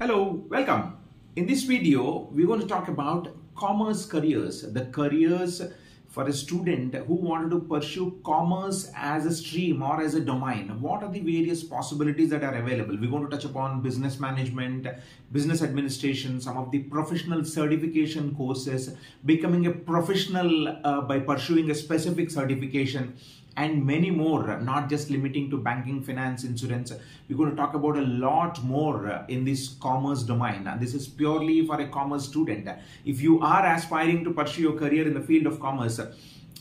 Hello, welcome. In this video, we're going to talk about commerce careers, the careers for a student who wanted to pursue commerce as a stream or as a domain. What are the various possibilities that are available? We're going to touch upon business management, business administration, some of the professional certification courses, becoming a professional by pursuing a specific certification, and many more, not just limiting to banking, finance, insurance. We're going to talk about a lot more in this commerce domain. This is purely for a commerce student. If you are aspiring to pursue your career in the field of commerce,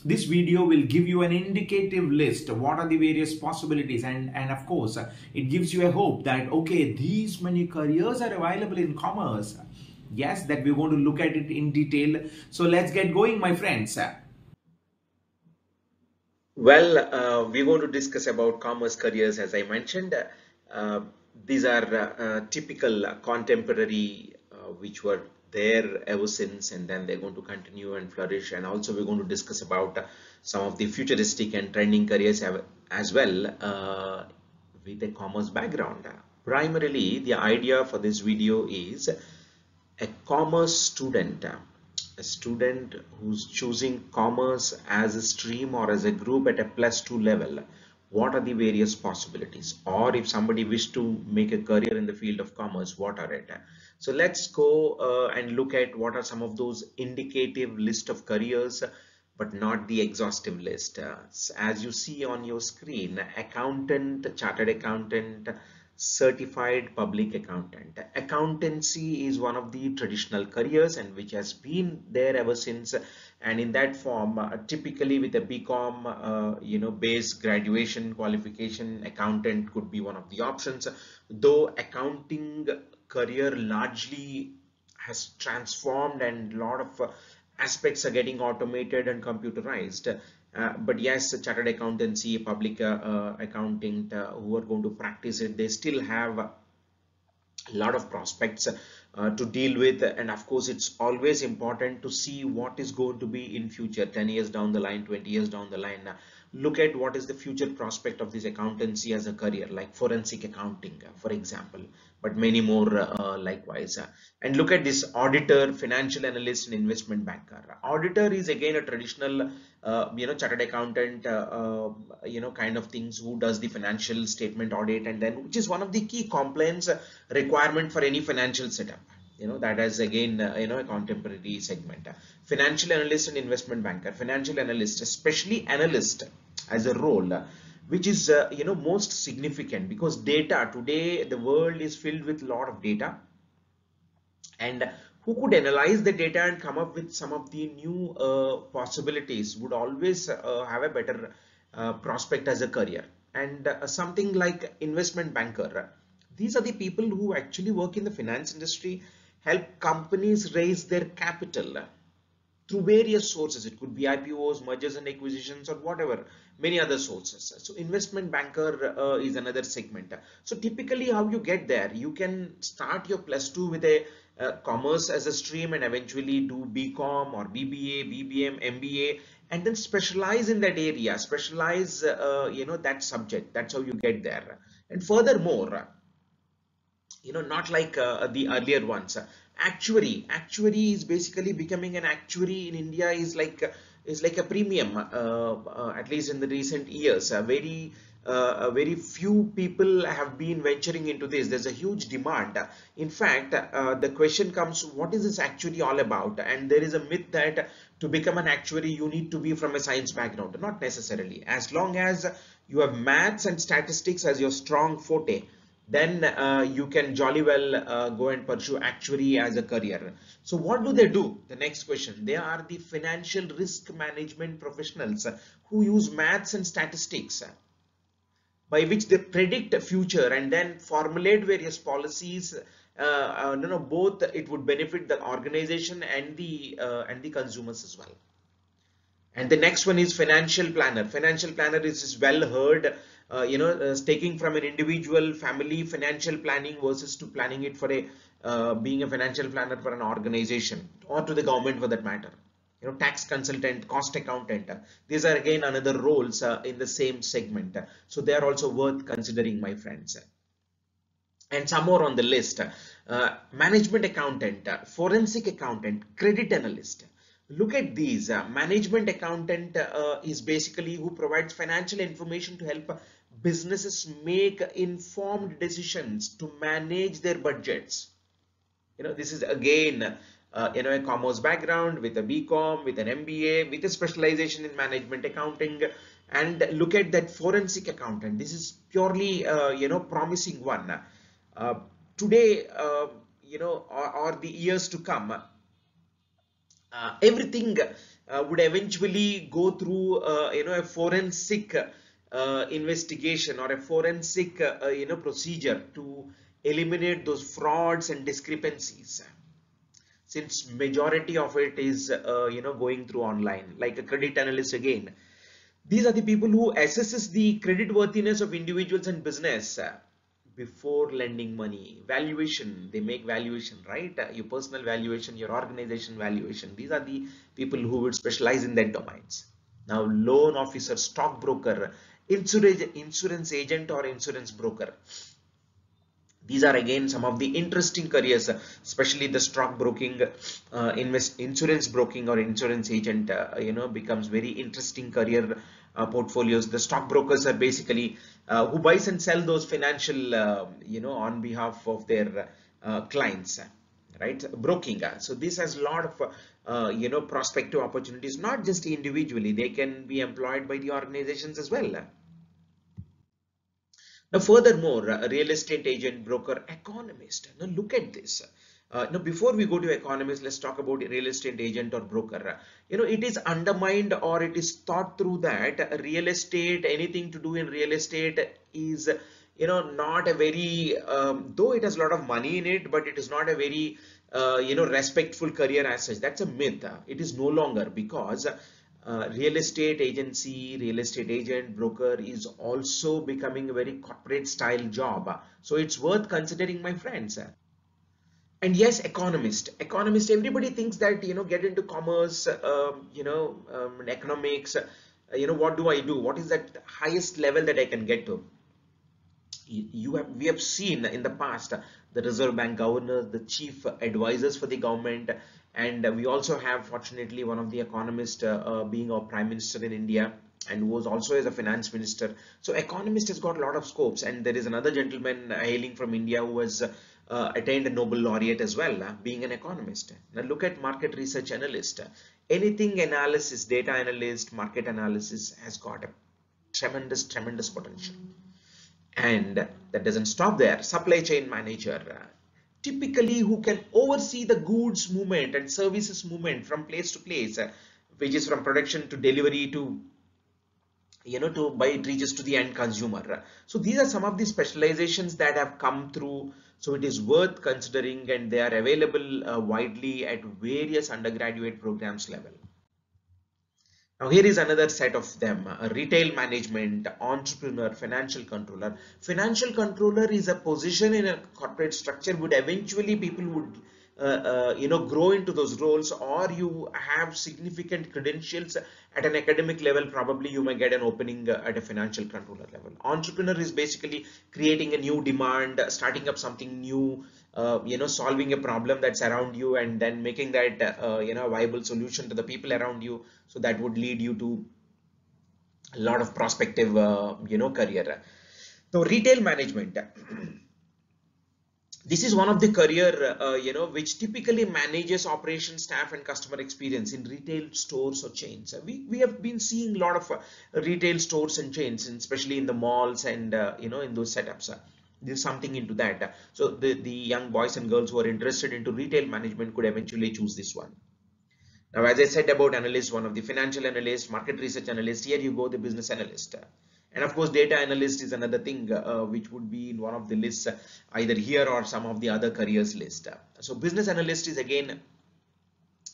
this video will give you an indicative list. What are the various possibilities? And of course, it gives you a hope that, okay, these many careers are available in commerce. Yes, that we're going to look at it in detail. So let's get going, my friends. Well, we're going to discuss about commerce careers, as I mentioned. Uh, these are typical contemporary, which were there ever since, and then they're going to continue and flourish. And also, we're going to discuss about some of the futuristic and trending careers as well with a commerce background. Primarily, the idea for this video is a commerce student. A student who's choosing commerce as a stream or as a group at a +2 level, what are the various possibilities? Or if somebody wish to make a career in the field of commerce, what are it? So let's go and look at what are some of those indicative list of careers, but not the exhaustive list. As you see on your screen, accountant, chartered accountant, certified public accountant. Accountancy is one of the traditional careers and which has been there ever since, and in that form, typically with a BCom based graduation qualification, accountant could be one of the options, though accounting career largely has transformed and a lot of aspects are getting automated and computerized. But yes, chartered accountancy, public accounting who are going to practice it, they still have a lot of prospects to deal with. And of course, it's always important to see what is going to be in future, 10 years down the line, 20 years down the line. Look at what is the future prospect of this accountancy as a career, like forensic accounting, for example, but many more likewise. And look at this auditor, financial analyst, and investment banker. Auditor is again a traditional, chartered accountant, kind of things who does the financial statement audit, and then which is one of the key compliance requirement for any financial setup. That is again a contemporary segment. Financial analyst and investment banker. Financial analyst, especially analyst as a role, which is most significant because data today, the world is filled with a lot of data, and who could analyze the data and come up with some of the new possibilities would always have a better prospect as a career. And something like investment banker, these are the people who actually work in the finance industry, help companies raise their capital through various sources. It could be IPOs, mergers and acquisitions, or whatever, many other sources. So investment banker is another segment. So typically how you get there, you can start your +2 with a commerce as a stream and eventually do BCom or BBA, BBM, MBA, and then specialize in that area, specialize that subject. That's how you get there. And furthermore, not like the earlier ones. Actuary is basically becoming an actuary in India is like a premium, at least in the recent years. Very few people have been venturing into this. There's a huge demand. In fact, the question comes, what is this actuary all about? And there is a myth that to become an actuary, you need to be from a science background. Not necessarily. As long as you have maths and statistics as your strong forte, then you can jolly well go and pursue actuary as a career. So what do they do? The next question. They are the financial risk management professionals who use maths and statistics by which they predict the future and then formulate various policies. Both it would benefit the organization and the consumers as well. And the next one is financial planner. Financial planner is well heard, taking from an individual family financial planning versus to planning it for being a financial planner for an organization or to the government for that matter. Tax consultant, cost accountant. These are again another roles in the same segment. So they are also worth considering, my friends. and some more on the list. Management accountant, forensic accountant, credit analyst. Look at these. Management accountant is basically who provides financial information to help businesses make informed decisions to manage their budgets. This is again a commerce background with a BCom, with an MBA, with a specialization in management accounting. And look at that forensic accountant. This is purely promising one. uh, Today, or the years to come, everything would eventually go through a forensic investigation or a forensic procedure to eliminate those frauds and discrepancies, since majority of it is going through online. Like a credit analyst, again, these are the people who assesses the credit worthiness of individuals and business before lending money. Valuation, they make valuation, right? Your personal valuation, your organization valuation. These are the people who would specialize in that domains. Now, loan officer, stockbroker, insurance agent or insurance broker. These are again some of the interesting careers, especially the stockbroking, insurance broking or insurance agent, becomes very interesting career portfolios. The stockbrokers are basically who buys and sell those financial, on behalf of their clients, right? Broking. So this has a lot of, prospective opportunities, not just individually, they can be employed by the organizations as well. Now, furthermore, a real estate agent, broker, economist. Now, look at this. Now, before we go to economist, let's talk about real estate agent or broker. It is undermined, or it is thought through that real estate, anything to do in real estate is, not a very, though it has a lot of money in it, but it is not a very, respectful career as such. That's a myth. It is no longer, because real estate agency, real estate agent, broker is also becoming a very corporate style job. So it's worth considering, my friends. And yes, economist, everybody thinks that, get into commerce, economics, what do I do? What is that highest level that I can get to? We have seen in the past the Reserve Bank governors, the chief advisors for the government, and we also have, fortunately, one of the economists being our prime minister in India, and who was also as a finance minister. So economist has got a lot of scopes, and there is another gentleman hailing from India who has attained a Nobel laureate as well, being an economist. Now look at market research analyst. Anything analysis, data analyst, market analysis has got a tremendous potential. And that doesn't stop there. Supply chain manager, typically who can oversee the goods movement and services movement from place to place, which is from production to delivery to, to by it reaches to the end consumer. So these are some of the specializations that have come through. So it is worth considering, and they are available widely at various undergraduate programs level. Now here is another set of them: retail management, entrepreneur, financial controller. Financial controller is a position in a corporate structure. Would eventually people would grow into those roles, or you have significant credentials at an academic level, probably you may get an opening at a financial controller level. Entrepreneur is basically creating a new demand, starting up something new, solving a problem that's around you, and then making that viable solution to the people around you. So that would lead you to a lot of prospective career. So retail management, this is one of the career which typically manages operation, staff, and customer experience in retail stores or chains. We have been seeing a lot of retail stores and chains, and especially in the malls and in those setups. There's something into that. So the young boys and girls who are interested into retail management could eventually choose this one. Now, as I said about analyst, one of the financial analyst, market research analyst, here you go, the business analyst. And of course, data analyst is another thing which would be in one of the lists, either here or some of the other careers list. So business analyst is again,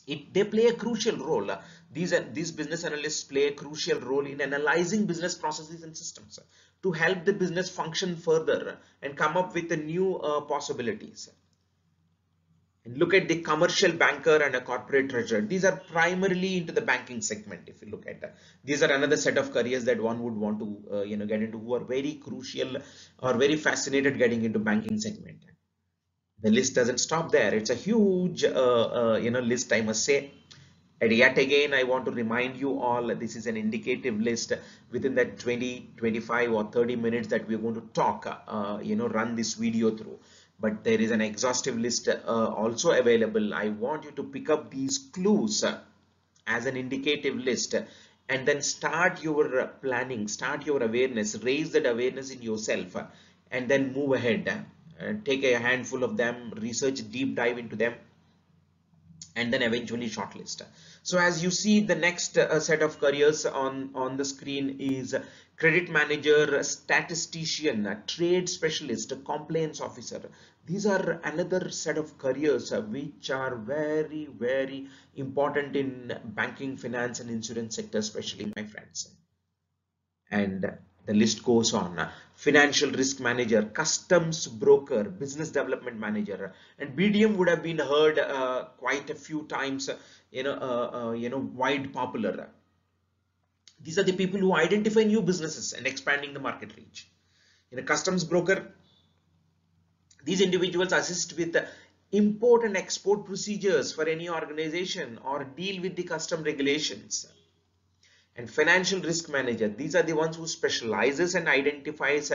they play a crucial role. These business analysts play a crucial role in analyzing business processes and systems to help the business function further and come up with the new possibilities. And look at the commercial banker and a corporate treasurer. These are primarily into the banking segment. If you look at that, these are another set of careers that one would want to get into, who are very crucial or very fascinated getting into banking segment. The list doesn't stop there. It's a huge list, I must say. And yet again, I want to remind you all, this is an indicative list. Within that 20, 25 or 30 minutes that we're going to talk, run this video through. But there is an exhaustive list also available. I want you to pick up these clues as an indicative list, and then start your planning, start your awareness, raise that awareness in yourself, and then move ahead. Take a handful of them, research, deep dive into them, and then eventually shortlist. So as you see, the next set of careers on the screen is credit manager, statistician, trade specialist, compliance officer. These are another set of careers which are very, very important in banking, finance and insurance sector, especially, my friends. And the list goes on. Financial risk manager, customs broker, business development manager, and BDM would have been heard quite a few times, wide popular. These are the people who identify new businesses and expanding the market reach. In a customs broker, these individuals assist with the import and export procedures for any organization or deal with the custom regulations. And financial risk manager, these are the ones who specializes and identifies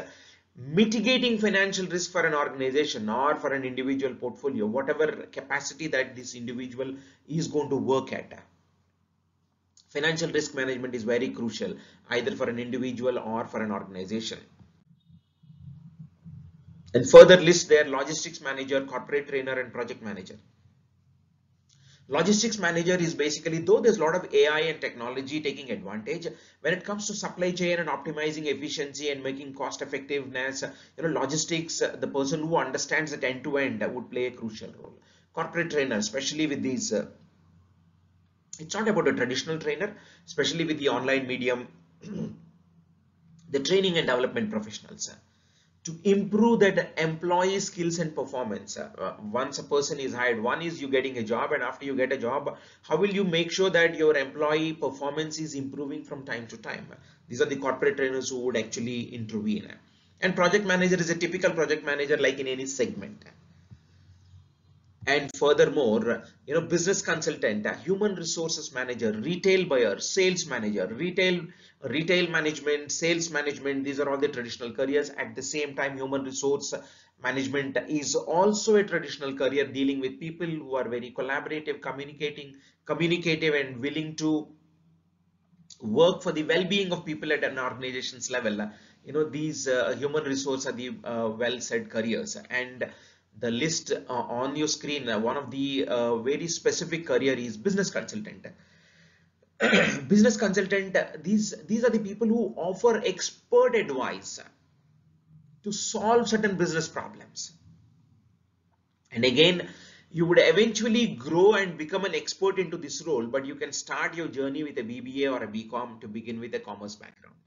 mitigating financial risk for an organization or for an individual portfolio, whatever capacity that this individual is going to work at. Financial risk management is very crucial either for an individual or for an organization. And further list there, logistics manager, corporate trainer and project manager. Logistics manager is basically, though there's a lot of AI and technology taking advantage, when it comes to supply chain and optimizing efficiency and making cost effectiveness, logistics, the person who understands it end to end would play a crucial role. Corporate trainer, especially with these, it's not about a traditional trainer, especially with the online medium, the training and development professionals. To improve that employee skills and performance. Once a person is hired, one is you getting a job, and after you get a job, how will you make sure that your employee performance is improving from time to time? These are the corporate trainers who would actually intervene. And project manager is a typical project manager like in any segment. And furthermore, business consultant, human resources manager, retail buyer, sales manager, retail management, sales management, these are all the traditional careers. At the same time, human resource management is also a traditional career, dealing with people who are very collaborative, communicative and willing to work for the well-being of people at an organization's level. These human resource are the well said careers. And the list on your screen, one of the very specific career is business consultant. Business consultant, these are the people who offer expert advice to solve certain business problems. And again, you would eventually grow and become an expert into this role, but you can start your journey with a BBA or a BCom to begin with a commerce background.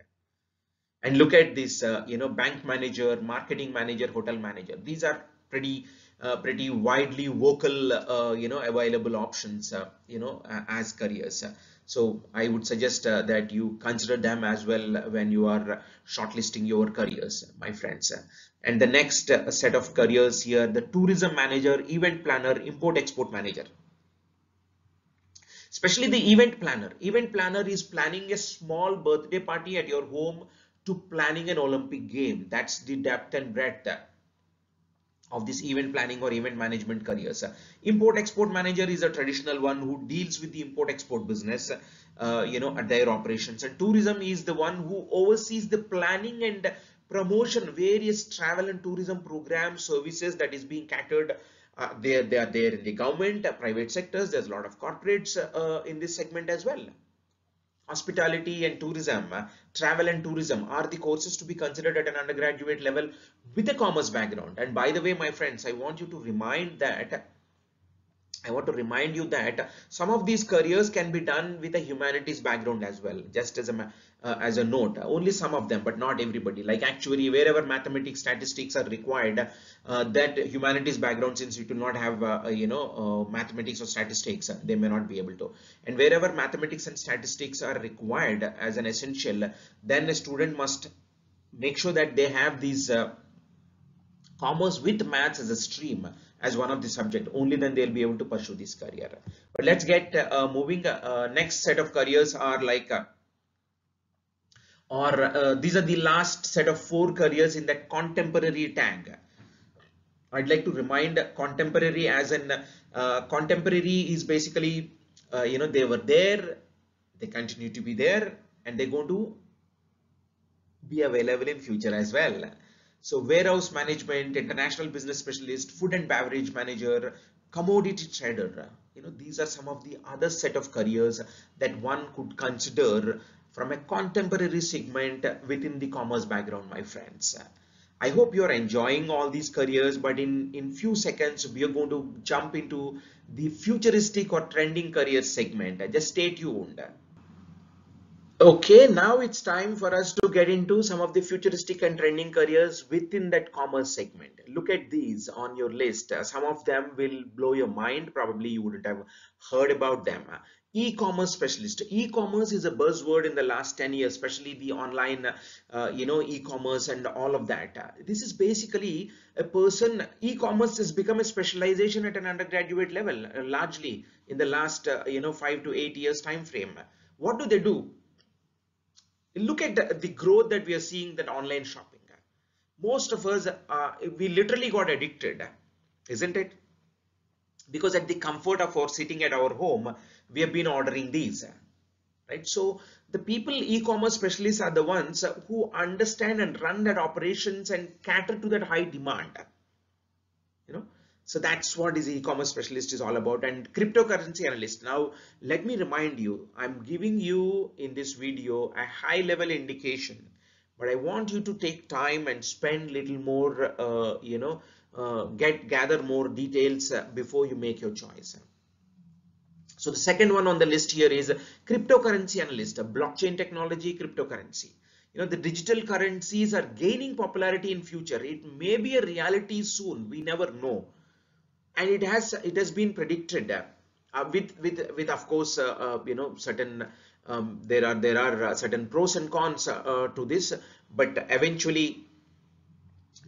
And look at this, bank manager, marketing manager, hotel manager. These are pretty widely vocal, available options, as careers. So I would suggest that you consider them as well when you are shortlisting your careers, my friends. And the next set of careers here, the tourism manager, event planner, import export manager. Especially the event planner. Event planner is planning a small birthday party at your home to planning an Olympic game. That's the depth and breadth of this event planning or event management careers. Import export manager is a traditional one who deals with the import export business, at their operations. And tourism is the one who oversees the planning and promotion various travel and tourism program services that is being catered. They are there in the government, private sectors. There's a lot of corporates in this segment as well. Hospitality and tourism, travel and tourism are the courses to be considered at an undergraduate level with a commerce background. And by the way, my friends, I want you to remind you that some of these careers can be done with a humanities background as well. Just as as a note. Only some of them, but not everybody. Like actuary, wherever mathematics, statistics are required, that humanities background, since you do not have mathematics or statistics, they may not be able to. And wherever mathematics and statistics are required as an essential, then a student must make sure that they have these commerce with maths as a stream, as one of the subject. Only then they'll be able to pursue this career. But let's get moving. Next set of careers are like these are the last set of 4 careers in that contemporary tag. I'd like to remind contemporary as in contemporary is basically they were there, they continue to be there, and they're going to be available in future as well. So warehouse management, international business specialist, food and beverage manager, commodity trader, these are some of the other set of careers that one could consider from a contemporary segment within the commerce background, my friends. I hope you're enjoying all these careers, but in few seconds we are going to jump into the futuristic or trending career segment. Just stay tuned. Okay, now it's time for us to get into some of the futuristic and trending careers within that commerce segment. Look at these on your list. Some of them will blow your mind. Probably you wouldn't have heard about them. E-commerce specialist. E-commerce is a buzzword in the last 10 years, especially the online, e-commerce and all of that. This is basically a person. E-commerce has become a specialization at an undergraduate level, largely in the last, 5 to 8 years time frame. What do they do? Look at the growth that we are seeing that online shopping. Most of us, we literally got addicted, isn't it? Because at the comfort of our sitting at our home, we have been ordering these, right? So the people, e-commerce specialists are the ones who understand and run that operations and cater to that high demand. So that's what is e-commerce specialist is all about. And cryptocurrency analyst. Now, let me remind you, I'm giving you in this video a high level indication, but I want you to take time and spend little more, gather more details before you make your choice. So the second one on the list here is cryptocurrency analyst, blockchain technology, cryptocurrency. The digital currencies are gaining popularity in future. It may be a reality soon. We never know. And it has been predicted with of course certain there are certain pros and cons to this, but eventually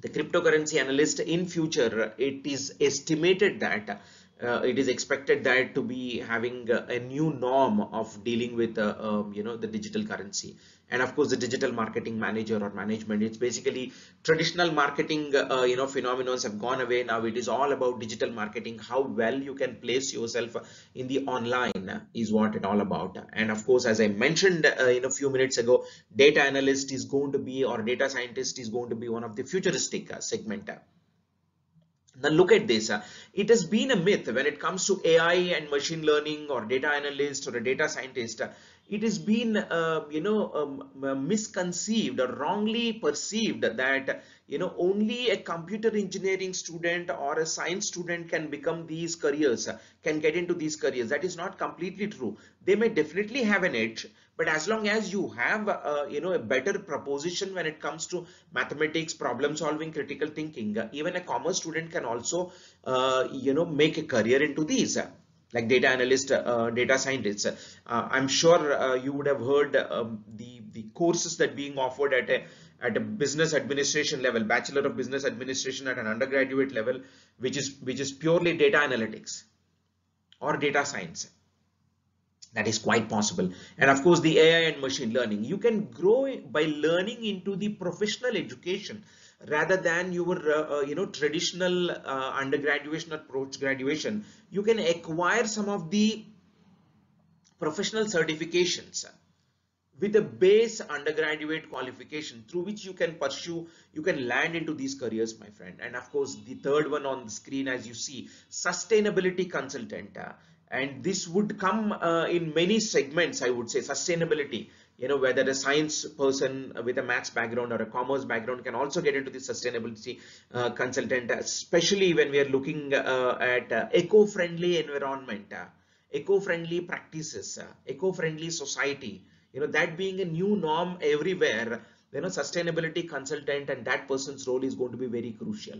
the cryptocurrency analyst in future, it is estimated that it is expected that to be having a new norm of dealing with the digital currency. And of course the digital marketing manager or management, it's basically traditional marketing phenomena have gone away. Now it is all about digital marketing. How well you can place yourself in the online is what it's all about. And of course, as I mentioned a few minutes ago, data analyst is going to be, or data scientist is going to be, one of the futuristic segment. Now look at this. It has been a myth when it comes to AI and machine learning or data analyst or a data scientist. It has been misconceived or wrongly perceived that only a computer engineering student or a science student can become these careers, can get into these careers. That is not completely true. They may definitely have an edge, but as long as you have a better proposition when it comes to mathematics, problem solving, critical thinking, even a commerce student can also make a career into these. Like data analyst, data scientists. I'm sure you would have heard the courses that being offered at a business administration level, Bachelor of Business Administration at an undergraduate level, which is purely data analytics or data science. That is quite possible. And of course the AI and machine learning, you can grow by learning into the professional education rather than your traditional undergraduation or post graduation. You can acquire some of the professional certifications with a base undergraduate qualification through which you can pursue, you can land into these careers, my friend. And of course the third one on the screen, as you see, sustainability consultant. And this would come in many segments, I would say. Sustainability, whether a science person with a maths background or a commerce background can also get into the sustainability consultant, especially when we are looking at eco-friendly environment, eco-friendly practices, eco-friendly society. that being a new norm everywhere, sustainability consultant and that person's role is going to be very crucial.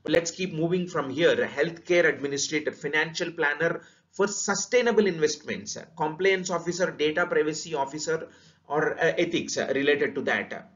But let's keep moving from here. Healthcare administrator, financial planner for sustainable investments, compliance officer, data privacy officer, or ethics related to that.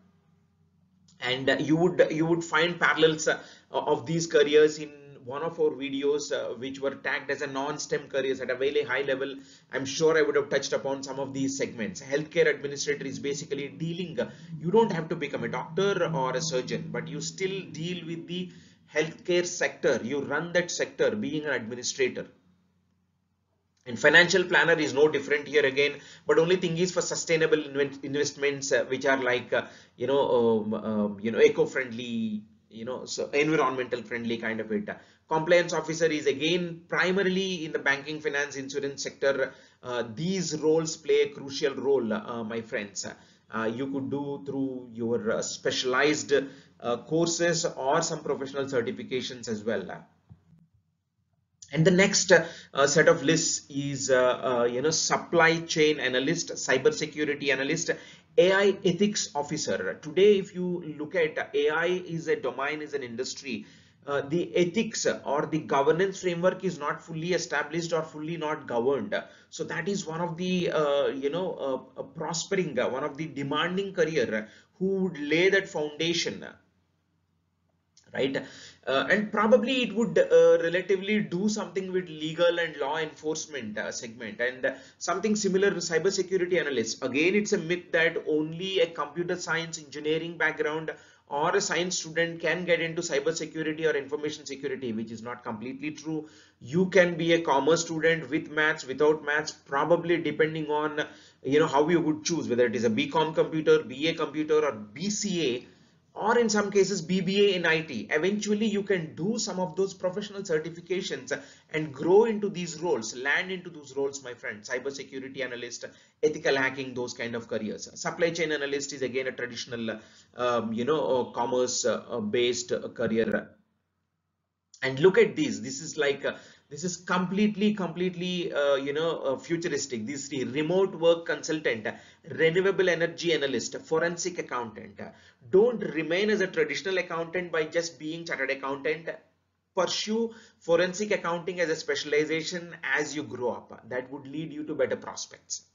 And you would find parallels of these careers in one of our videos which were tagged as a non-STEM careers at a very high level. I'm sure I would have touched upon some of these segments. Healthcare administrator is basically dealing, you don't have to become a doctor or a surgeon, but you still deal with the healthcare sector. You run that sector being an administrator. And financial planner is no different here again, but only thing is for sustainable investments, which are like eco-friendly, so environmental friendly kind of it. Compliance officer is again primarily in the banking, finance, insurance sector. These roles play a crucial role, my friends. You could do through your specialized courses or some professional certifications as well. And the next set of lists is supply chain analyst, cybersecurity analyst, AI ethics officer. Today, if you look at AI is a domain, is an industry. The ethics or the governance framework is not fully established or fully not governed. So that is one of the prospering, one of the demanding career who would lay that foundation, right? And probably it would relatively do something with legal and law enforcement segment, and something similar to cybersecurity analyst. Again, it's a myth that only a computer science engineering background or a science student can get into cybersecurity or information security, which is not completely true. You can be a commerce student with maths, without maths, probably depending on how you would choose, whether it is a BCom computer, BA computer, or BCA, or in some cases BBA in IT. Eventually you can do some of those professional certifications and grow into these roles, land into those roles, my friend. Cybersecurity analyst, ethical hacking, those kind of careers. Supply chain analyst is again a traditional commerce based career. And look at this is like this is completely futuristic. This is the remote work consultant, renewable energy analyst, forensic accountant. Don't remain as a traditional accountant by just being chartered accountant. Pursue forensic accounting as a specialization as you grow up. That would lead you to better prospects.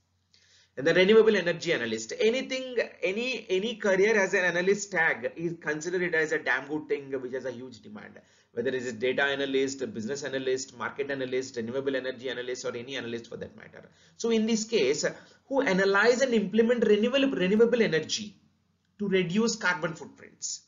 And the renewable energy analyst, any career as an analyst tag is considered it as a damn good thing, which has a huge demand. Whether it is data analyst, business analyst, market analyst, renewable energy analyst, or any analyst for that matter. So in this case, who analyze and implement renewable energy to reduce carbon footprints.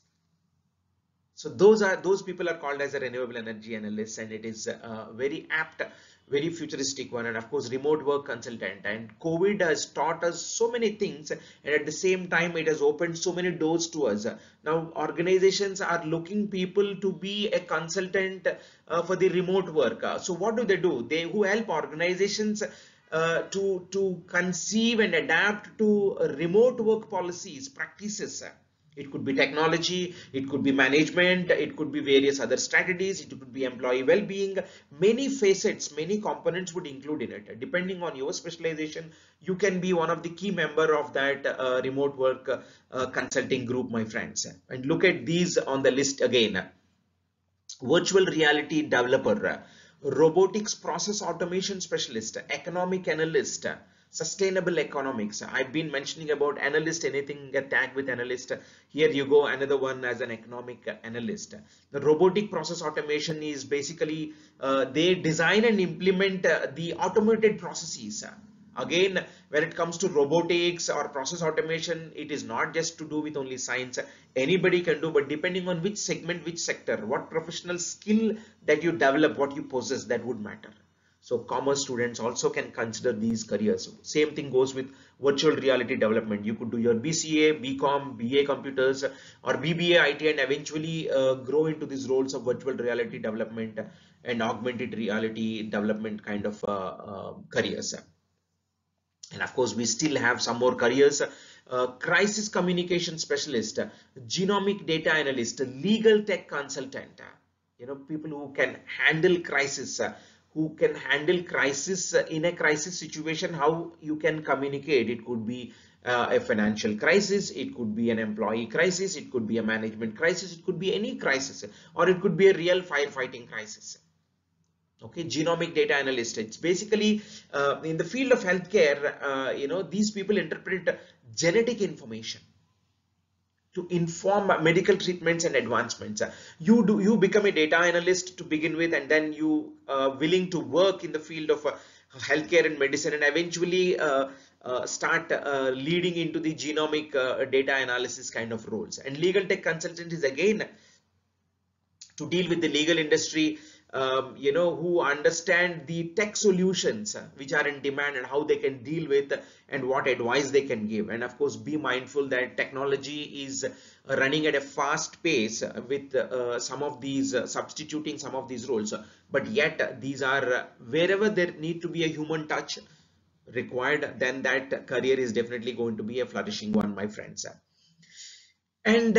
So those people are called as a renewable energy analyst, and it is very apt, very futuristic one. And of course, remote work consultant. And COVID has taught us so many things, and at the same time, it has opened so many doors to us. Now, organizations are looking people to be a consultant for the remote work. So what do? They who help organizations to conceive and adapt to remote work policies, practices. It could be technology, it could be management, it could be various other strategies, it could be employee well-being. Many facets, many components would include in it. Depending on your specialization, you can be one of the key member of that remote work consulting group, my friends. And look at these on the list again. Virtual reality developer, robotics process automation specialist, economic analyst, sustainable economics. I've been mentioning about analyst, anything tag with analyst. Here you go, another one as an economic analyst. The robotic process automation is basically they design and implement the automated processes. Again, when it comes to robotics or process automation, it is not just to do with only science. Anybody can do, but depending on which segment, which sector, what professional skill that you develop, what you possess, that would matter. So commerce students also can consider these careers. Same thing goes with virtual reality development. You could do your BCA, BCom, BA computers, or BBA IT, and eventually grow into these roles of virtual reality development and augmented reality development kind of careers. And of course, we still have some more careers. Crisis communication specialist, genomic data analyst, legal tech consultant. People who can handle crisis, who can handle crisis in a crisis situation, how you can communicate. It could be a financial crisis, it could be an employee crisis, it could be a management crisis, it could be any crisis, or it could be a real firefighting crisis. Okay, genomic data analyst, it's basically in the field of healthcare, these people interpret genetic information to inform medical treatments and advancements. You become a data analyst to begin with, and then you willing to work in the field of healthcare and medicine, and eventually start leading into the genomic data analysis kind of roles. And legal tech consultant is again to deal with the legal industry, who understand the tech solutions which are in demand and how they can deal with and what advice they can give. And of course, be mindful that technology is running at a fast pace with some of these substituting some of these roles, but yet these are wherever there need to be a human touch required, then that career is definitely going to be a flourishing one, my friends. And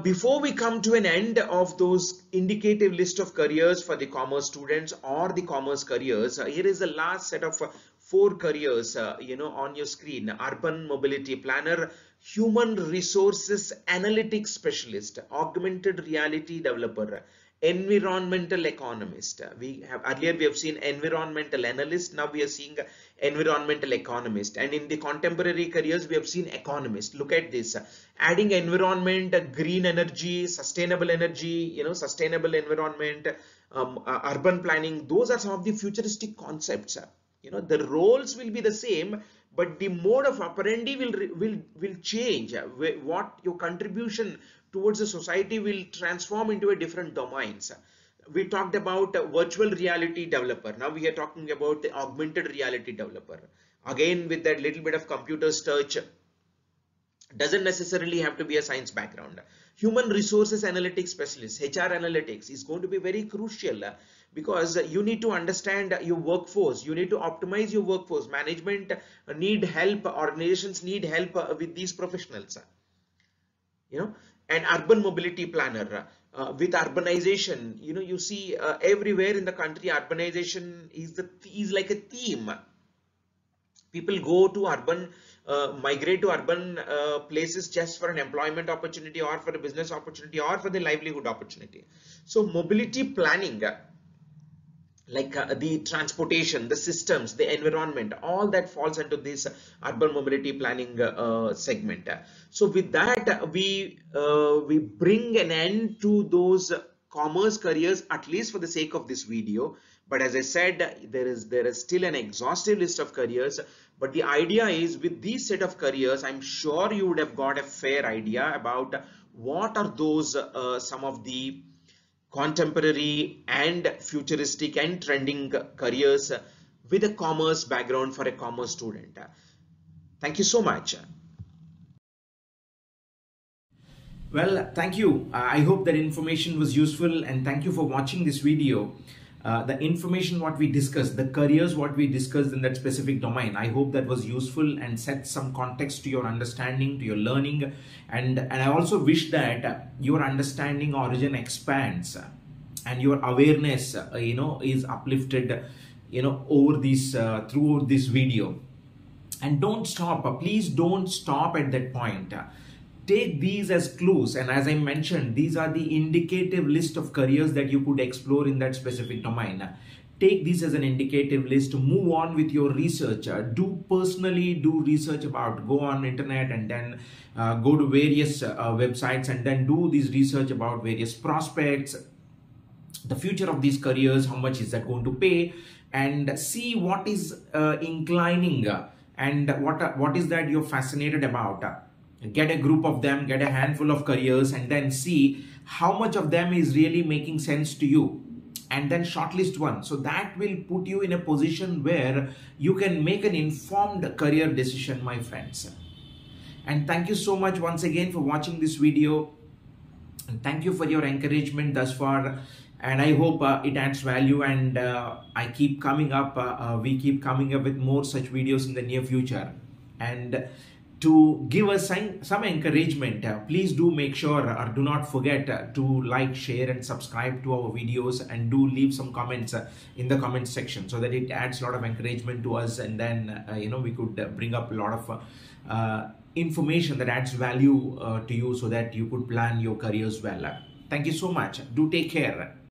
before we come to an end of those indicative list of careers for the commerce students or the commerce careers, here is the last set of 4 careers, on your screen. Urban mobility planner, human resources analytics specialist, augmented reality developer, environmental economist. We have seen environmental analyst, now we are seeing environmental economist. And in the contemporary careers we have seen economist. Look at this, adding environment, green energy, sustainable energy, sustainable environment, urban planning. Those are some of the futuristic concepts. The roles will be the same, but the mode of operandi will change. What your contribution towards the society will transform into a different domains. We talked about virtual reality developer. Now we are talking about the augmented reality developer. Again, with that little bit of computer touch, doesn't necessarily have to be a science background. Human resources analytics specialist, HR analytics, is going to be very crucial because you need to understand your workforce. You need to optimize your workforce. Management need help. Organizations need help with these professionals. And urban mobility planner. With urbanization, you see everywhere in the country, urbanization is like a theme. People go to urban, migrate to urban places just for an employment opportunity or for a business opportunity or for the livelihood opportunity. So mobility planning, like the transportation, the systems, the environment, all that falls into this urban mobility planning segment. So with that, we bring an end to those commerce careers, at least for the sake of this video. But as I said, there is still an exhaustive list of careers. But the idea is, with these set of careers, I'm sure you would have got a fair idea about what are those some of the contemporary and futuristic and trending careers with a commerce background for a commerce student. Thank you so much. Well, thank you. I hope that information was useful, and thank you for watching this video. The information what we discussed, the careers what we discussed in that specific domain, I hope that was useful and set some context to your understanding, to your learning, and I also wish that your understanding origin expands and your awareness is uplifted over this throughout this video. And don't stop, please don't stop at that point. Take these as clues, and as I mentioned, these are the indicative list of careers that you could explore in that specific domain. Take this as an indicative list, move on with your research. Do research about, go on internet and then go to various websites and then do this research about various prospects, the future of these careers, how much is that going to pay, and see what is inclining and what is that you're fascinated about. Get a group of them, get a handful of careers, and then see how much of them is really making sense to you, and then shortlist one. So that will put you in a position where you can make an informed career decision, my friends. And thank you so much once again for watching this video, and thank you for your encouragement thus far. And I hope it adds value, and I keep coming up, we keep coming up with more such videos in the near future. And to give us some encouragement, please do make sure or do not forget to like, share and subscribe to our videos, and do leave some comments in the comment section, so that it adds a lot of encouragement to us, and then we could bring up a lot of information that adds value to you so that you could plan your careers well. Thank you so much. Do take care.